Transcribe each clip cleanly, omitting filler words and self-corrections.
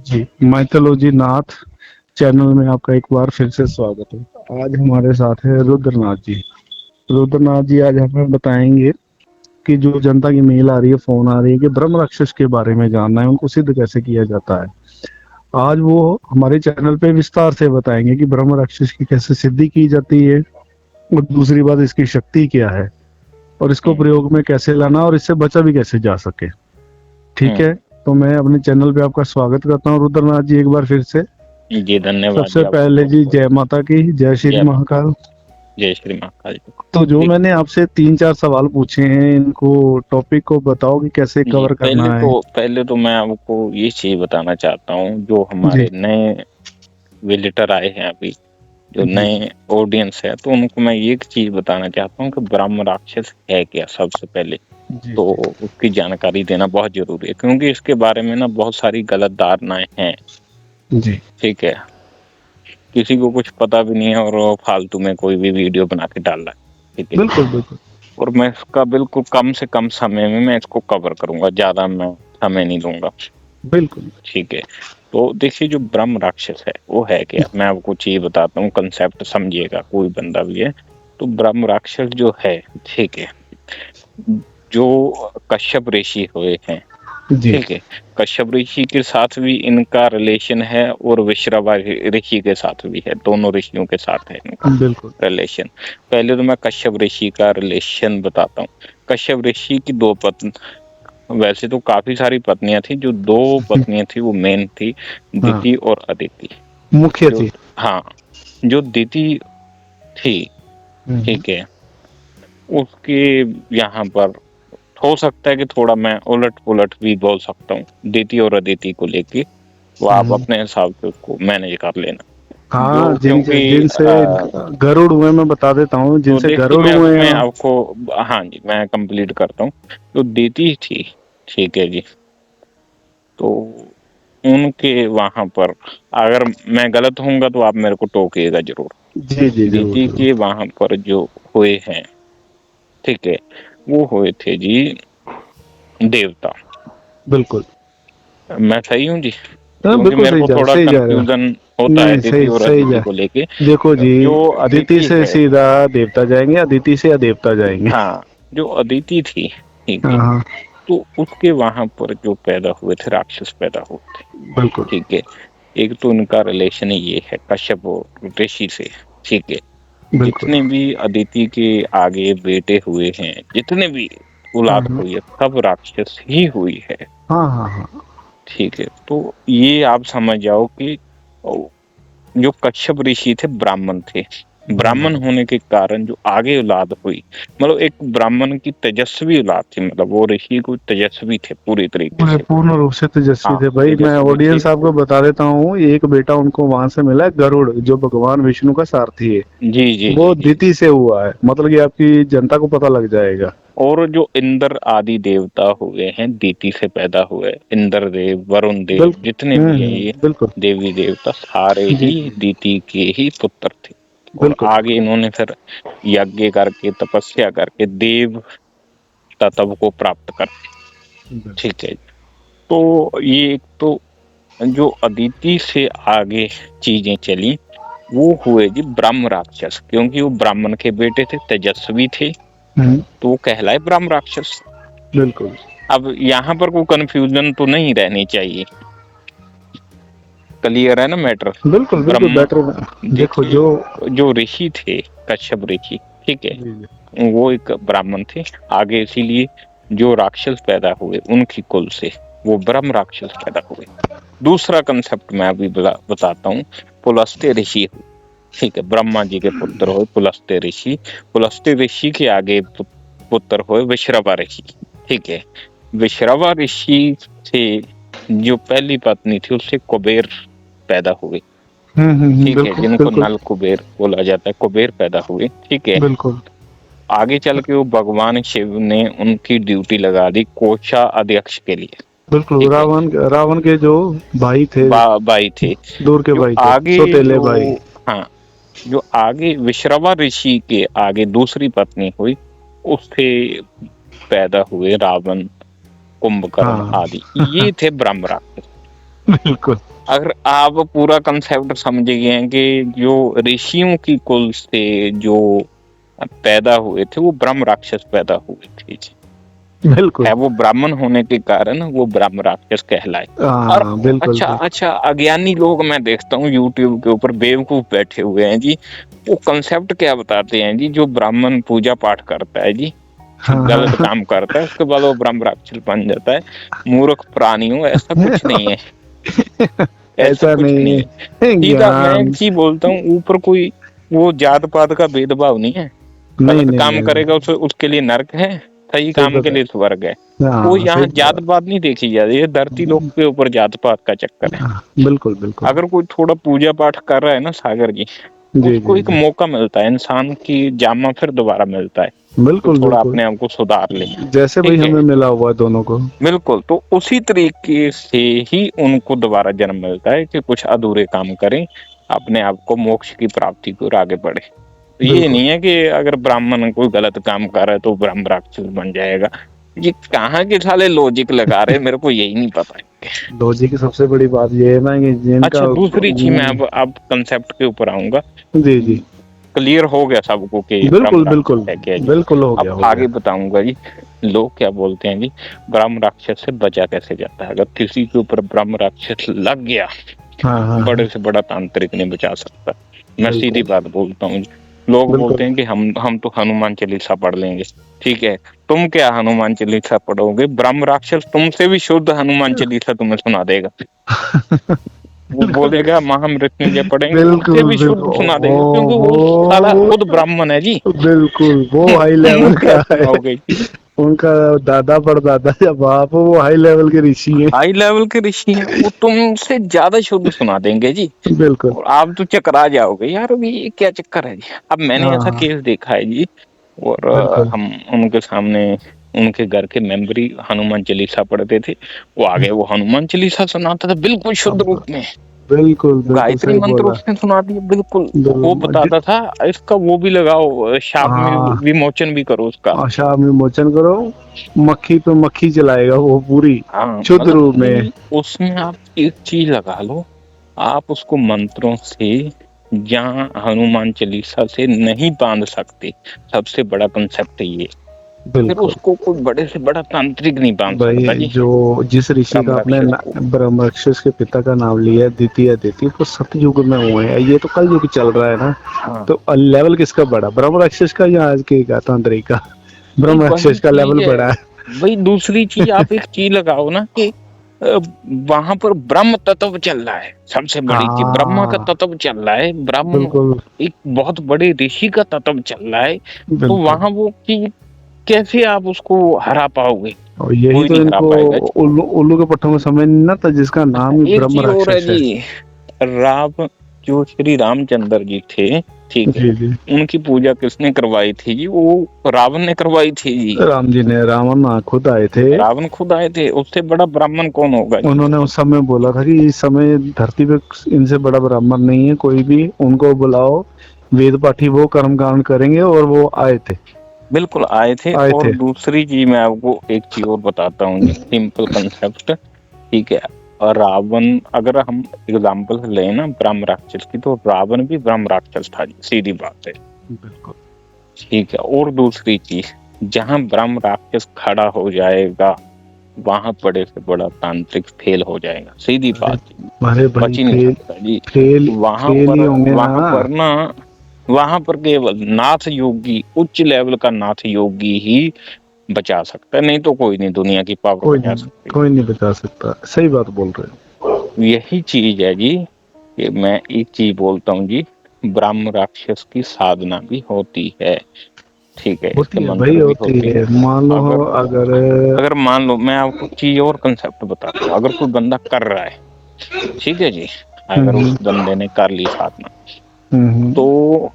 जी, mythology नाथ channel में आपका एक बार फिर से स्वागत है। आज हमारे साथ है रुद्रनाथ जी। रुद्रनाथ जी आज हमें बताएंगे कि जो जनता की मेल आ रही है, फोन आ रही है कि ब्रह्म राक्षस के बारे में जानना है, उनको सिद्ध कैसे किया जाता है। आज वो हमारे चैनल पे विस्तार से बताएंगे कि ब्रह्म राक्षस की कैसे सिद्धि की जाती है, और दूसरी बात इसकी शक्ति क्या है, और इसको हम्म प्रयोग में कैसे लाना और इससे बचा भी कैसे जा सके। ठीक है, हम्म। तो मैं अपने चैनल पे आपका स्वागत करता हूँ रुद्रनाथ जी एक बार फिर से। जी धन्यवाद जी, सबसे आपका पहले बहुत जी बहुत जय माता की, जय श्री जय माता महाकाल। दी, जय श्री महाकाल जी। तो जो ठीक मैंने आपसे 3-4 सवाल पूछे हैं, इनको टॉपिक को बताओ कि कैसे जी, कवर पहले करना तो है। पहले तो मैं आपको ये चीज बताना चाहता हूँ, जो जी हमारे नए विजिटर आए हैं अभी, जो जी नए ऑडियंस है, तो उनको मैं एक चीज बताना चाहता हूँ कि ब्रह्म राक्षस है क्या। सबसे पहले जी तो जी उसकी जानकारी देना बहुत जरूरी है, क्योंकि इसके बारे में ना बहुत सारी गलत धारणाएं हैं। जी। ठीक है, किसी को कुछ पता भी नहीं है और वो फालतू में कोई भी वीडियो बना के डाल रहा है। ठीक है, बिल्कुल बिल्कुल और मैं इसका बिल्कुल कम से कम समय में मैं इसको कवर करूंगा, ज्यादा मैं समय नहीं लूंगा। बिल्कुल। ठीक है, तो देखिए जो ब्रह्म राक्षस है वो है क्या, मैं आपको चीज बताता हूँ, कंसेप्ट समझिएगा कोई बंदा भी है। तो ब्रह्म राक्षस जो है, ठीक है, जो कश्यप ऋषि हुए हैं, जी। ठीक है, कश्यप ऋषि के साथ भी इनका रिलेशन है और विश्रवा ऋषि के साथ भी है, दोनों ऋषियों के साथ है इनका बिल्कुल। रिलेशन। पहले तो मैं कश्यप ऋषि का रिलेशन बताता हूँ। कश्यप ऋषि की दो पत्नी, वैसे तो काफी सारी पत्नियां थी, जो दो पत्नियां थी वो मेन थी, हाँ, दिति और अदिति। मुख्य जो थी। हाँ, जो दिति थी, हम्म, ठीक है, उसके यहाँ पर हो सकता है कि थोड़ा मैं उलट पुलट भी बोल सकता हूँ दिति और अदिति को लेके, वो आप हम्म। अपने हिसाब से उसको मैनेज कर लेना। जो हाँ, जिनसे क्योंकि जिनसे गरुड़ हुए मैं बता देता हूँ, तो जिनसे देखिए गरुड़ हुए मैं हैं। आपको, हाँ जी, मैं कंप्लीट करता हूँ। तो दिति थी, ठीक है जी, तो उनके वहां पर, अगर मैं गलत होऊंगा तो आप मेरे को टोकिएगा जरूर। जी जी, जरूर दीदी जरूर। के वहां पर जो हुए हैं, ठीक है, वो हुए थे जी देवता। बिल्कुल। मैं सही हूँ जी, हाँ, क्योंकि बिल्कुल मेरे सही को जा थोड़ा सही जा रहा है। कंफ्यूजन होता है नहीं, दीदी सही और सही अदिति जा। को लेके। देखो जी, जो अदिति अदिति से है, सीधा देवता जाएंगे, अदिति से अदेवता जाएंगे। हाँ, जो अदिति थी, ठीक है, हाँ हाँ। तो उसके वहां पर जो पैदा हुए थे राक्षस पैदा हुए थे। बिल्कुल ठीक है, एक तो उनका रिलेशन ये है कश्यप और ऋषि से। ठीक है, बिल्कुल। जितने भी अदिति के आगे बेटे हुए हैं, जितने भी औलाद हाँ हुई है, सब राक्षस ही हुई है। हाँ हाँ हाँ। ठीक है, तो ये आप समझ जाओ कि जो कश्यप ऋषि थे ब्राह्मण थे, ब्राह्मण ब्राह्मण। होने के कारण जो आगे औलाद हुई, मतलब एक ब्राह्मण की तेजस्वी औलाद थी, मतलब वो ऋषि को तेजस्वी थे पूरी तरीके पूरे से वो। पूर्ण रूप से तेजस्वी हाँ, थे भाई। मैं तेजस्वी थे। ऑडियंस आपको बता देता हूँ, एक बेटा उनको वहां से मिला है, गरुड़, जो भगवान विष्णु का सारथी है। जी जी वो जी जी। दिति से हुआ है, मतलब कि आपकी जनता को पता लग जाएगा। और जो इंद्र आदि देवता हुए हैं दीति से पैदा हुए, इंद्र देव, वरुण देव, बिल्कुल। जितने भी हैं ये बिल्कुल। देवी देवता, सारे जी ही जी। दीति के ही पुत्र थे। और बिल्कुल। आगे इन्होंने फिर यज्ञ करके, तपस्या करके देव तत्व को प्राप्त कर। बिल्कुल। ठीक है, तो ये एक तो जो अदिति से आगे चीजें चली, वो हुए जी ब्रह्म राक्षस, क्योंकि वो ब्राह्मण के बेटे थे, तेजस्वी थे, हम्म, तो वो कहलाए ब्रह्म राक्षस। बिल्कुल अब यहाँ पर कोई कंफ्यूजन तो नहीं रहनी चाहिए, क्लियर है ना मैटर। बिल्कुल बिल्कुल ब्रह्मा, बेटर। देखो देखिए, जो। जो ऋषि थे कश्यप ऋषि, ठीक है, जी जी। वो एक ब्राह्मण थे, आगे इसीलिए जो राक्षस पैदा हुए उनकी कुल से वो ब्रह्म राक्षस पैदा हुए। दूसरा कंसेप्ट मैं अभी बताता हूँ, पुलस्त्य ऋषि हुए। ठीक है, ब्रह्मा जी के पुत्र हुए पुलस्त्य ऋषि। पुलस्त्य ऋषि के आगे पुत्र हुए विश्रवा ऋषि। ठीक है, विश्रवा ऋषि से जो पहली पत्नी थी उससे कुबेर पैदा हुए। ठीक है, बिल्कुल जिनको बिल्कुल। नल कुबेर बोला जाता है, कुबेर पैदा हुए। ठीक है, बिल्कुल आगे चल के वो भगवान शिव ने उनकी ड्यूटी लगा दी कोषा अध्यक्ष के लिए। बिल्कुल। ठीक है, रावण, रावण के जो भाई थे, भाई थे, दूर के जो भाई थे, आगे सौतेले जो, भाई। हाँ, जो आगे विश्रवा ऋषि के आगे दूसरी पत्नी हुई, उससे पैदा हुए रावण, कुंभकर्ण हाँ आदि, ये थे ब्रह्म राक्षस। बिल्कुल। अगर आप पूरा कंसेप्ट समझ गए हैं कि जो ऋषियों की कुल से जो पैदा हुए थे वो ब्रह्म राक्षस पैदा हुए थे जी। बिल्कुल। है वो ब्राह्मण होने के कारण वो ब्रह्म राक्षस कहलाए। और हाँ, बिल्कुल, अच्छा बिल्कुल। अच्छा, अज्ञानी लोग मैं देखता हूँ यूट्यूब के ऊपर बेवकूफ बैठे हुए हैं जी। वो कंसेप्ट क्या बताते हैं जी, जो ब्राह्मण पूजा पाठ करता है जी, हाँ, गलत हाँ। काम करता है, उसके बाद वो ब्रह्म राक्षस बन जाता है। मूर्ख प्राणियों, ऐसा कुछ नहीं है। ऐसा ऐसा कुछ नहीं नहीं है। है, सीधा मैं एक ज्ञान। चीज बोलता हूँ, ऊपर कोई वो जात पात का भेदभाव नहीं है। नहीं, गलत नहीं, काम नहीं, करेगा उसके लिए नरक है, सही सही काम के पता लिए स्वर्ग है। है। वो हाँ, यहाँ सही जात पात नहीं देखी जाती है, धरती लोक के ऊपर जात पात का चक्कर है। हाँ, बिल्कुल, बिल्कुल। अगर कोई थोड़ा पूजा पाठ कर रहा है ना सागर जी, जी, उसको जी, एक जी। मौका मिलता है, इंसान की जामा फिर दोबारा मिलता है कि बिल्कुल, थोड़ा बिल्कुल। अपने आप को सुधार ले। जैसे भाई ठीक है, हमें मिला हुआ है दोनों को। बिल्कुल। तो उसी तरीके से ही उनको दोबारा जन्म मिलता है कि कुछ अधूरे काम करें, अपने आप को मोक्ष की प्राप्ति की ओर आगे बढ़े। तो ये बिल्कुल। नहीं है कि अगर ब्राह्मण कोई गलत काम कर रहा है तो ब्रह्म राक्षस बन जाएगा। ये कहाँ के साले लॉजिक लगा रहे हैं, मेरे को यही नहीं पता है। लॉजिक की सबसे बड़ी बात ये है ना कि जिनका अच्छा, दूसरी चीज मैं अब कंसेप्ट के ऊपर आऊंगा। जी, जी। क्लियर हो गया सबको कि ब्रह्म बिल्कुल, राक्षस बिल्कुल। है क्या जी। बिल्कुल हो अब गया, हो आगे गया। बताऊंगा जी, लोग क्या बोलते हैं जी, ब्रह्म राक्षस से बचा कैसे जाता है। अगर किसी के ऊपर ब्रह्म राक्षस लग गया, हाँ, हाँ, हाँ। बड़े से बड़ा तांत्रिक नहीं बचा सकता। मैं सीधी बिल्कुल, बात बोलता हूँ। लोग बोलते बिल्कुल। हैं कि हम तो हनुमान चालीसा पढ़ लेंगे। ठीक है, तुम क्या हनुमान चालीसा पढ़ोगे, ब्रह्म राक्षस तुमसे भी शुद्ध हनुमान चालीसा तुम्हें सुना देगा। वो बिल्कुल, बोलेगा महामृत्युंजय पढ़ेंगे, उससे बिल्कुल, भी शुद्ध बिल्कुल। सुना देगा, क्योंकि वो साला ओहो! खुद ब्राह्मण है जी। बिल्कुल, वो हाई तुम लेवल क्या का है। सुनाओगे जी। उनका दादा परदादा या बाप हो, वो हाई लेवल के ऋषि हैं। हाई लेवल के ऋषि हैं, वो तुमसे ज्यादा शुद्ध सुना देंगे जी। बिल्कुल। और आप तो चकरा जाओगे यार, अभी ये क्या चक्कर है जी। अब मैंने ऐसा हाँ, केस देखा है जी, और बिल्कुल। हम उनके सामने, उनके घर के मेंबर ही हनुमान चालीसा पढ़ते थे। वो आगे वो हनुमान चालीसा सुनाता था बिल्कुल शुद्ध अब रूप में। बिल्कुल, बिल्कुल गायत्री सही मंत्र बोला। उसने सुना दिया बिल्कुल। वो बिल बताता था इसका वो भी लगाओ, शाप में हाँ, विमोचन भी करो उसका। आशा विमोचन करो, मक्खी पे मक्खी चलाएगा वो पूरी, हाँ, शुद्ध मतलब रूप में। कि उसमें आप एक चीज लगा लो, आप उसको मंत्रों से या हनुमान चालीसा से नहीं बांध सकते। सबसे बड़ा कंसेप्ट ये, फिर बिल्कुल। उसको कोई बड़े से बड़ा तांत्रिक नहीं बांध भाई सकता जी। जो जिस ऋषि का ब्रह्म आपने राक्षस को। ब्रह्मराक्षस के पिता का नाम लिया है, द्वितीय अदिति, तो सतयुग में हुए हैं, ये तो कल युग चल रहा है ना। हाँ, तो लेवल किसका बड़ा, ब्रह्मराक्षस का या आज के का तांत्रिक का? भाई वही ब्रह्मराक्षस का चीज लेवल है। बड़ा भाई दूसरी चीज, आप एक चीज लगाओ ना कि अ, वहां पर ब्रह्म तत्व चल रहा है, सबसे है। बड़ी चीज ब्रह्मा का हाँ, तत्व चल रहा है, ब्रह्म बिल्कुल, एक बहुत बड़े ऋषि का तत्व चल रहा है। तो बिल्कुल। वहां वो चीज कैसे आप उसको हरा पाओगे। और यही कोई तो नहीं हरा इनको पाएगा जी। उल्लू उल्लू के पट्टों में समझ नहीं आता, जिसका अच्छा, नाम ही एक ब्रह्म चीज और है राक्षस है। जी, राम, जो श्री रामचंद्र जी थे, ठीक है, जी, जी। उनकी पूजा किसने करवाई थी जी, वो रावण ने करवाई थी जी। राम जी ने, रावण खुद आए थे। रावण खुद आए थे, उससे बड़ा ब्राह्मण कौन होगा जी। उन्होंने उस समय बोला था कि इस समय धरती पे इनसे बड़ा ब्राह्मण नहीं है कोई भी, उनको बुलाओ, वेद पाठी वो कर्म कांड करेंगे, और वो आए थे। बिल्कुल आए थे। आए और थे। दूसरी चीज मैं आपको एक चीज और बताता हूँ जी, सिंपल कंसेप्ट। ठीक है, और रावण, अगर हम एग्जाम्पल लें ना ब्रह्म राक्षस की, तो रावण भी ब्रह्म राक्षस था जी, सीधी बात है। बिल्कुल। ठीक है, और दूसरी चीज, जहां ब्रह्म राक्षस खड़ा हो जाएगा, वहां बड़े से बड़ा तांत्रिक फेल हो जाएगा, सीधी अरे, बात। अरे भाई बच ही नहीं फेल, सकता जी। फेल, वहां फेल ही पर होंगे ना। वहां पर ना वहां पर केवल नाथ योगी, उच्च लेवल का नाथ योगी ही बचा सकता है, नहीं तो कोई नहीं दुनिया की पावर कोई बचा नहीं, सकती। कोई नहीं बचा सकता, सही बात बोल रहे हो। यही चीज है जी, कि मैं एक चीज बोलता हूँ जी, ब्रह्म राक्षस की साधना भी होती है। ठीक है, इसके होती है भाई, मंत्र भी होती होते हैं। है, मान लो अगर अगर अगर मान लो, मैं आपको चीज और कंसेप्ट बताता हूँ, अगर कोई बंदा कर रहा है, ठीक है जी, अगर उस हम्म, बंदे ने कर ली साधना, हम्म, तो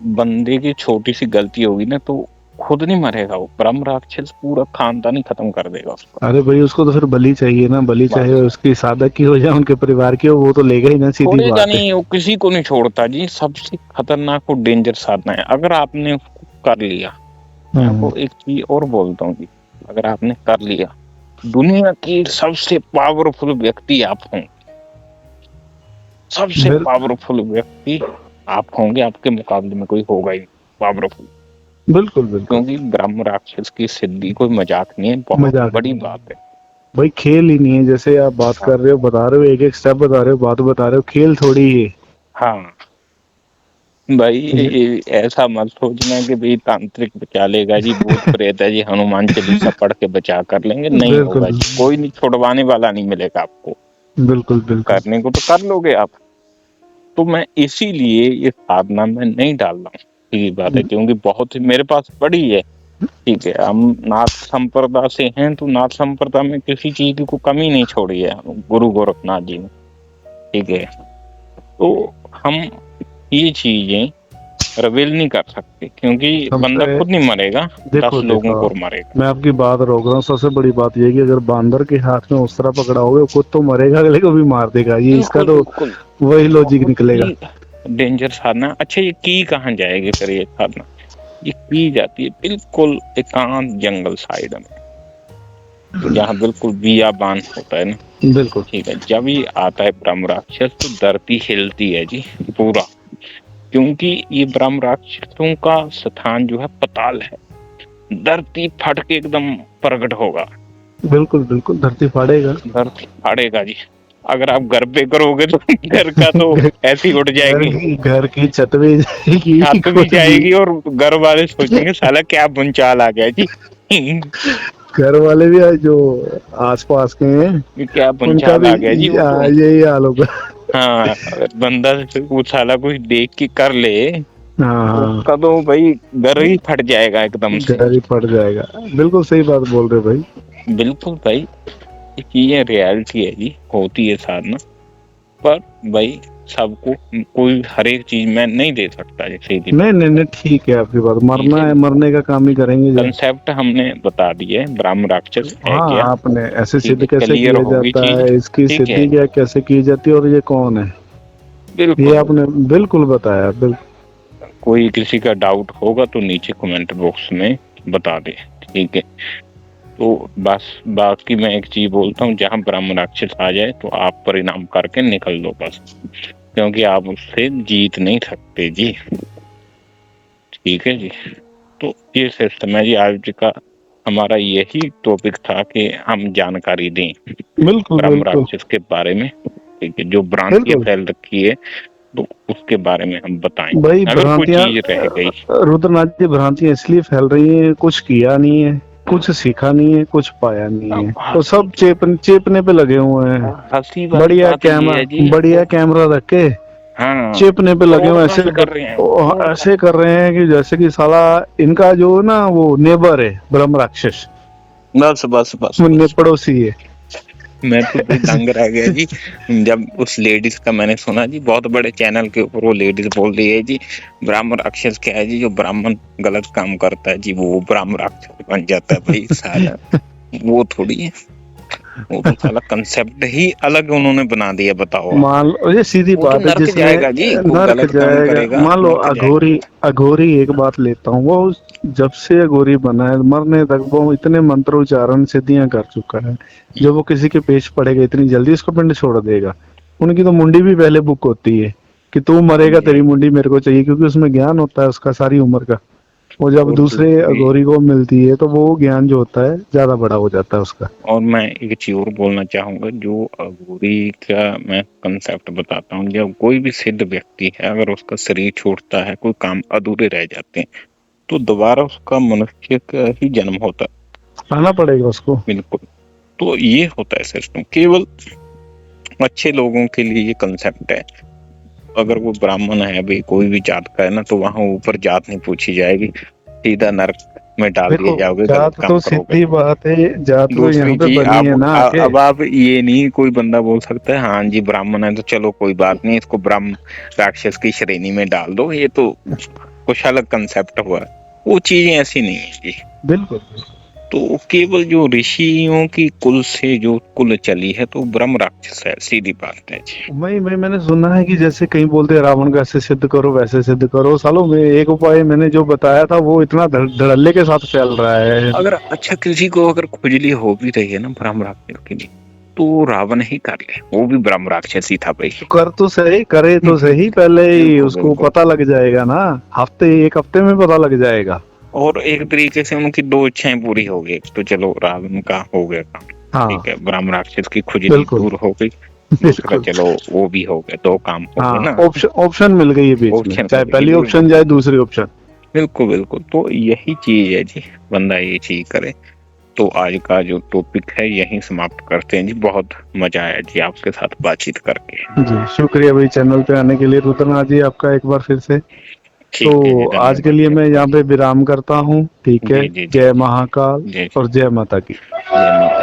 बंदे की छोटी सी गलती होगी ना, तो खुद नहीं मरेगा, वो ब्रह्म राक्षस पूरा खानदान ही खत्म कर देगा उसका। अरे भाई उसको तो फिर बलि चाहिए ना, बलि चाहे बस उसकी साधक की हो जाए उनके परिवार की हो, वो तो लेगा ही ना, सीधी छोड़ेगा बात है। नहीं, वो किसी को नहीं छोड़ता जी। सबसे खतरनाक और डेंजर साधना है, अगर आपने उसको कर लिया। मैं हम्म, आपको एक चीज और बोलता हूँ जी, अगर आपने कर लिया, दुनिया की सबसे पावरफुल व्यक्ति आप होंगे, सबसे बिल- पावरफुल व्यक्ति आप होंगे, आपके मुकाबले में कोई होगा ही पावरफुल। बिल्कुल बिल्कुल। क्योंकि ब्रह्म राक्षस की सिद्धि कोई मजाक नहीं है, बहुत मजाक बड़ी नहीं है। बात है। भाई खेल ही नहीं है, जैसे आप बात हाँ कर रहे हो, बता रहे हो, एक एक स्टेप बता रहे हो, बात बता रहे हो, खेल थोड़ी है हाँ भाई, ये। ऐसा मत सोचना कि भाई तांत्रिक बचा लेगा जी, भूत प्रेत है जी, हनुमान चालीसा पढ़ के बचा कर लेंगे, नहीं बिल्कुल होगा जी, कोई नहीं, छुड़वाने वाला नहीं मिलेगा आपको। बिल्कुल बिल्कुल। करने को तो कर लोगे आप। तो मैं इसीलिए ये साधना में नहीं डाल रहा हूँ, सीधी बात है, क्योंकि बहुत ही मेरे पास पड़ी है। ठीक है, हम नाथ संप्रदाय से हैं, तो नाथ संप्रदाय में किसी चीज की को कमी नहीं छोड़ी है गुरु गोरखनाथ जी ने। ठीक है, तो हम ये चीजें रिवील नहीं कर सकते, क्योंकि बंदा सबसे खुद नहीं मरेगा, 10 देखो लोगों देखो, को मारेगा। मैं आपकी बात रोक रहा हूँ। सबसे बड़ी बात ये है कि अगर बांदर के हाथ में उस्तरा पकड़ा होगा, वो खुद तो मरेगा, अगले को भी मार देगा, ये इसका बिल्कुल तो बिल्कुल, वही लॉजिक बहुत निकलेगा। ही डेंजर साधना। अच्छा, ये की कहाँ जाएगी फिर ये साधना? ये की जाती है बिल्कुल एकांत जंगल साइड में, जहाँ बिल्कुल बियाबान होता है ना। बिल्कुल ठीक है, जब ये आता है ब्रह्म राक्षस तो धरती हिलती है जी पूरा, क्योंकि ये ब्रह्म राक्षसों का स्थान जो है पताल है। धरती फट के एकदम प्रकट होगा, बिल्कुल बिल्कुल, धरती फाड़ेगा। धरती फाड़ेगा जी। अगर आप घर पे करोगे तो घर का तो ऐसे ही उठ जाएगी, घर की छत भी जाएगी, छत भी कुछ भी। जाएगी, और घर वाले सोचेंगे साला क्या भूचाल आ गया जी। घर वाले भी जो आस पास के हैं, ये क्या उनका भूचाल भी आ गया जी, वो तो। यही हाल होगा। हाँ, अगर बंदा वो साला कुछ देख के कर ले हाँ तो हाँ, उसका तो भाई घर ही फट जाएगा एकदम से। घर ही पड़ जाएगा। बिल्कुल सही बात बोल रहे हो भाई। बिल्कुल भाई, ये चीजें रियलिटी है जी, होती है साधना। पर भाई सबको कोई हर एक चीज मैं नहीं दे सकता जैसे कि नहीं नहीं नहीं, ठीक है आपकी बात, ठीक मरना है, है, मरने का काम ही करेंगे जो। कंसेप्ट हमने बता दिए है, ब्रह्म राक्षस है हाँ, क्या। आपने ऐसे ठीक सिद्ध है, कैसे क्लियर किया होगी जाता चीज। है, इसकी ठीक है, सिद्धि क्या कैसे की जाती है, और ये कौन है, ये बिल्कुल। आपने बिल्कुल बताया। बिल्कुल कोई किसी का डाउट होगा तो नीचे कमेंट बॉक्स में बता दे। ठीक है, तो बस बाकी मैं एक चीज बोलता हूँ, जहाँ ब्रह्म राक्षस आ जाए तो आप परिणाम करके निकल लो बस, क्योंकि आप उससे जीत नहीं सकते जी। ठीक है जी, तो ये सिस्टम है जी। आज का हमारा यही टॉपिक था कि हम जानकारी दें बिल्कुल ब्रह्म बिल्कुल राक्षस के बारे में। ठीक है, जो भ्रांतियां बिल्कुल फैल रखी है तो उसके बारे में हम बताएंगे, भाई। अगर कोई भ्रांतियां, चीज रह गई। रुद्रनाथ जी, भ्रांतियां इसलिए फैल रही हैं, कुछ किया नहीं है, कुछ सीखा नहीं है, कुछ पाया नहीं है, तो हंसी सब चेपने पे लगे हुए हैं। हंसी वाली बात ये है जी, बढ़िया वो कैमरा रख के हाँ चेपने पे लगे हुए हैं। ब्रॉडकास्ट कर रहे हैं, ऐसे ब्रॉडकास्ट। कर रहे हैं कि जैसे कि साला इनका जो ना वो नेबर है ब्रह्म राक्षस, बस बस बस वो बस, पड़ोसी है। मैं तो भाई दंग रह गया जी जब उस लेडीज का मैंने सुना जी, बहुत बड़े चैनल के ऊपर वो लेडीज बोल रही है जी, ब्राह्मण राक्षस क्या है जी, जो ब्राह्मण गलत काम करता है जी वो ब्राह्मण राक्षस बन जाता है। भाई साला वो थोड़ी है, वो तो साला कंसेप्ट ही अलग उन्होंने बना दिया, बताओ आप। मान लो, ये सीधी वो तो बात है, नरक जिसने जाएगा जी, को नर्क गलत काम जाएगा। करेगा मान लो नरक जाएगा। अघोरी, अघोरी एक बात लेता हूँ, वो जब से अघोरी बना है, मरने तक वो इतने मंत्र उच्चारण सिद्धियां कर चुका है, जब वो किसी के पेश पड़ेगा इतनी जल्दी उसको पिंड छोड़ देगा। उनकी तो मुंडी भी पहले बुक होती है कि तू हाँ मरेगा, जी, तेरी मुंडी मेरे को चाहिए, क्योंकि उसमें ज्ञान होता है उसका सारी उम्र का। वो जब और दूसरे दूसरी, अघोरी को मिलती है तो वो ज्ञान जो होता है ज्यादा बड़ा हो जाता है उसका। और मैं एक चीज और बोलना चाहूंगा, जो अघोरी का मैं कंसेप्ट बताता हूँ। जब कोई भी सिद्ध व्यक्ति है, अगर उसका शरीर छूटता है, कोई काम अधूरे रह जाते हैं, तो दोबारा उसका मनुष्य का ही जन्म होता है। आना पड़ेगा उसको। बिल्कुल, तो ये होता है सिस्टम, केवल अच्छे लोगों के लिए ये कंसेप्ट है। अगर वो ब्राह्मण है भाई, कोई भी जात का है ना, तो वहां ऊपर जात नहीं पूछी जाएगी, सीधा नरक में डाल दिए देखो, जाओगे गलत जात काम तो करोगे सीधी तो। बात है, जात तो यहाँ दूसरी पे चीज, बनी है अब ना आके। अब आप ये नहीं, कोई बंदा बोल सकता है हाँ जी ब्राह्मण है तो चलो कोई बात नहीं, इसको ब्रह्म राक्षस की श्रेणी में डाल दो, ये तो कुछ अलग कंसेप्ट हुआ। वो चीजें ऐसी नहीं है जी। बिल्कुल तो केवल जो ऋषियों की कुल से जो कुल चली है तो ब्रह्म राक्षस है, सीधी बात है जी। मैंने सुना है कि जैसे कहीं बोलते हैं रावण को ऐसे सिद्ध करो वैसे सिद्ध करो, सालों में एक उपाय मैंने जो बताया था वो इतना धड़ल्ले के साथ फैल रहा है। अगर अच्छा किसी को अगर खुजली हो भी रही है ना ब्रह्म राक्षस की, तो रावण ही कर ले, वो भी ब्रह्म राक्षस ही था भाई। कर तो सही, करे तो सही, पहले ही बिल्कुल उसको बिल्कुल। पता लग जाएगा ना, एक हफ्ते में पता लग जाएगा। और एक तरीके से उनकी दो इच्छाएं पूरी हो गई, तो चलो रावण का हो गया काम, हाँ ठीक है, ब्रह्म राक्षस की खुजली बिल्कुल दूर हो गई, दूसरा बिल्कुल। चलो वो भी हो गया, दो काम हो गए हाँ, ना। ऑप्शन मिल गई है बीच में, ऑप्शन चाहे मिल गई, पहली ऑप्शन चाहे दूसरी ऑप्शन। बिल्कुल बिल्कुल। तो यही चीज है जी, बंदा ये चीज करे। तो आज का जो टॉपिक है यहीं समाप्त करते हैं जी। बहुत मजा आया जी आपके साथ बातचीत करके। जी शुक्रिया भाई चैनल पे आने के लिए रुद्रनाथ जी, आपका एक बार फिर से। ठीक है जी, तो आज के धन्यवाद लिए जी मैं आपका यहाँ जी। पे विराम करता हूँ, ठीक है। जी जी जी जय जी। महाकाल जय और जय माता की। जय माता।